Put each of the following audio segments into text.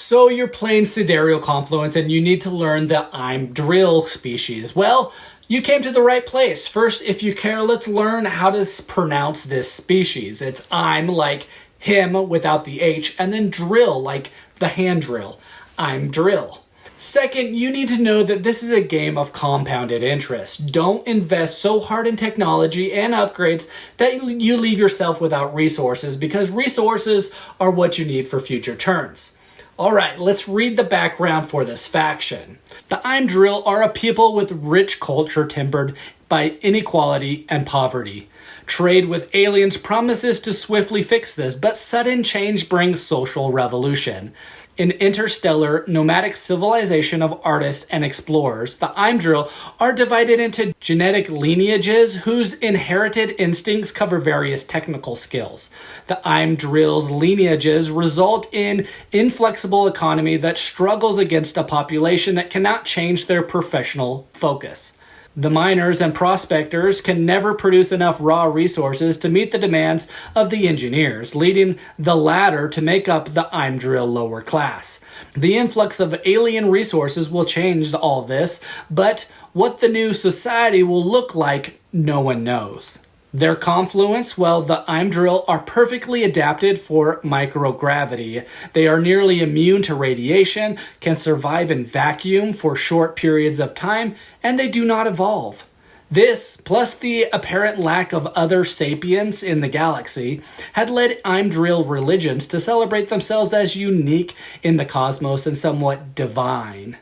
So you're playing Sidereal Confluence and you need to learn the I'm drill species. Well, you came to the right place. First, if you care, let's learn how to pronounce this species. It's I'm like him without the H, and then drill like the hand drill. I'm drill. Second, you need to know that this is a game of compounded interest. Don't invest so hard in technology and upgrades that you leave yourself without resources, because resources are what you need for future turns. Alright, let's read the background for this faction. The I'm Drill are a people with rich culture tempered by inequality and poverty. Trade with aliens promises to swiftly fix this, but sudden change brings social revolution. An interstellar, nomadic civilization of artists and explorers, the I'm Drill are divided into genetic lineages whose inherited instincts cover various technical skills. The I'm Drill's lineages result in inflexible economy that struggles against a population that cannot change their professional focus. The miners and prospectors can never produce enough raw resources to meet the demands of the engineers, leading the latter to make up the I'm Drill lower class. The influx of alien resources will change all this, but what the new society will look like, no one knows. Their confluence, well, the I'm Drill are perfectly adapted for microgravity. They are nearly immune to radiation, can survive in vacuum for short periods of time, and they do not evolve. This, plus the apparent lack of other sapiens in the galaxy, had led I'm Drill religions to celebrate themselves as unique in the cosmos and somewhat divine.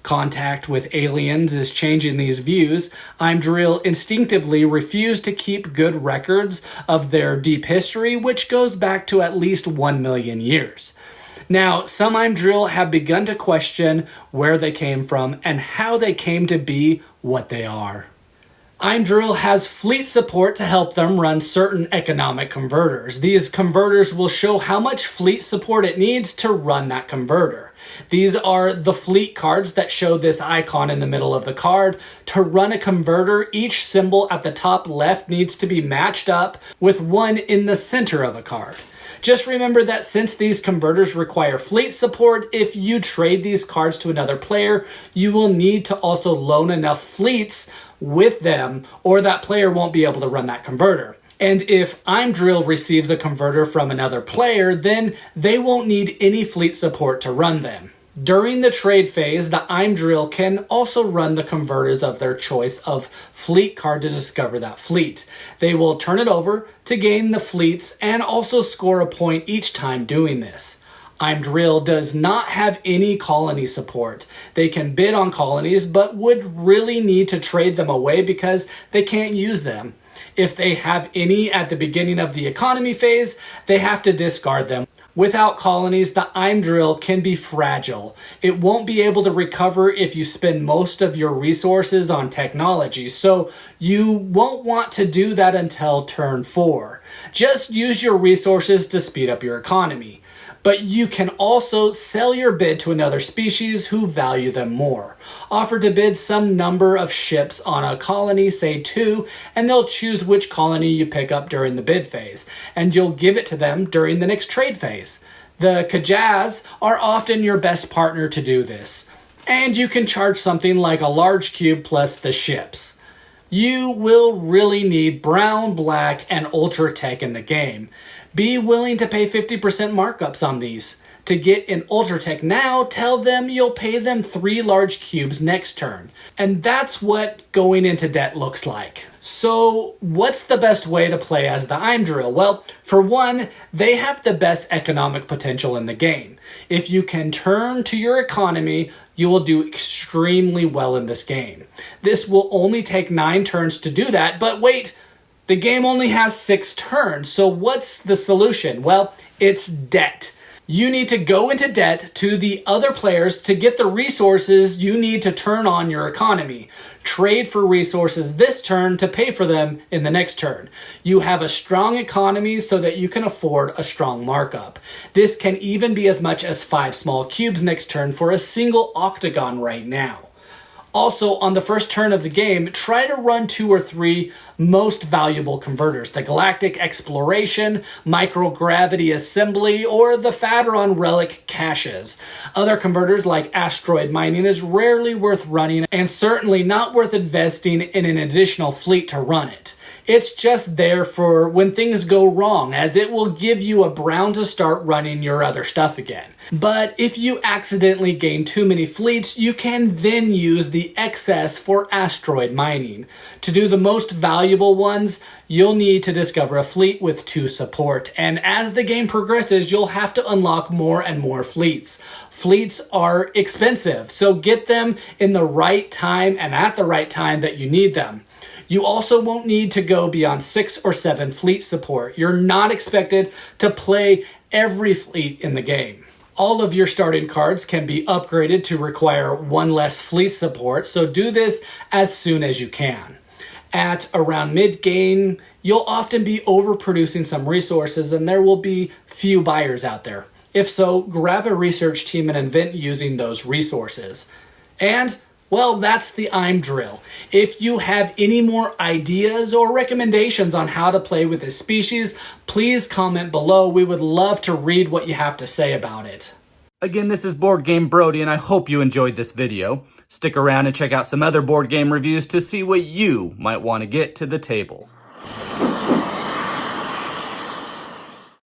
Contact with aliens is changing these views. I'm Drill instinctively refuse to keep good records of their deep history, which goes back to at least 1 million years. Now, some I'm Drill have begun to question where they came from and how they came to be what they are. I'm Drill has fleet support to help them run certain economic converters. These converters will show how much fleet support it needs to run that converter. These are the fleet cards that show this icon in the middle of the card. To run a converter, each symbol at the top left needs to be matched up with one in the center of a card. Just remember that since these converters require fleet support, if you trade these cards to another player, you will need to also loan enough fleets with them, or that player won't be able to run that converter. And if I'm Drill receives a converter from another player, then they won't need any fleet support to run them. During the trade phase, the I'm Drill can also run the converters of their choice of fleet card to discover that fleet. They will turn it over to gain the fleets and also score a point each time doing this. I'm Drill does not have any colony support. They can bid on colonies, but would really need to trade them away because they can't use them. If they have any at the beginning of the economy phase, they have to discard them. Without colonies, the I'm Drill can be fragile. It won't be able to recover if you spend most of your resources on technology, so you won't want to do that until turn 4. Just use your resources to speed up your economy. But you can also sell your bid to another species who value them more. Offer to bid some number of ships on a colony, say 2, and they'll choose which colony you pick up during the bid phase, and you'll give it to them during the next trade phase. The Kajaz are often your best partner to do this, and you can charge something like a large cube plus the ships. You will really need brown, black, and ultra tech in the game. Be willing to pay 50% markups on these. To get an ultra tech now, tell them you'll pay them 3 large cubes next turn. And that's what going into debt looks like. So what's the best way to play as the I'm Drill? Well, for one, they have the best economic potential in the game. If you can turn to your economy, you will do extremely well in this game. This will only take 9 turns to do that, but wait, the game only has 6 turns, so what's the solution? Well, it's debt. You need to go into debt to the other players to get the resources you need to turn on your economy. Trade for resources this turn to pay for them in the next turn. You have a strong economy so that you can afford a strong markup. This can even be as much as 5 small cubes next turn for a single octagon right now. Also, on the first turn of the game, try to run 2 or 3 most valuable converters: the Galactic Exploration, Microgravity Assembly, or the Phadron Relic Caches. Other converters like Asteroid Mining is rarely worth running and certainly not worth investing in an additional fleet to run it. It's just there for when things go wrong, as it will give you a brown to start running your other stuff again. But if you accidentally gain too many fleets, you can then use the excess for asteroid mining. To do the most valuable ones, you'll need to discover a fleet with 2 support, and as the game progresses, you'll have to unlock more and more fleets. Fleets are expensive, so get them in the right time and at the right time that you need them. You also won't need to go beyond 6 or 7 fleet support. You're not expected to play every fleet in the game. All of your starting cards can be upgraded to require 1 less fleet support, so do this as soon as you can. At around mid-game, you'll often be overproducing some resources and there will be few buyers out there. If so, grab a research team and invent using those resources. And well, that's the I'm drill. If you have any more ideas or recommendations on how to play with this species, please comment below. We would love to read what you have to say about it. Again, this is Board Game Brody, and I hope you enjoyed this video. Stick around and check out some other board game reviews to see what you might want to get to the table.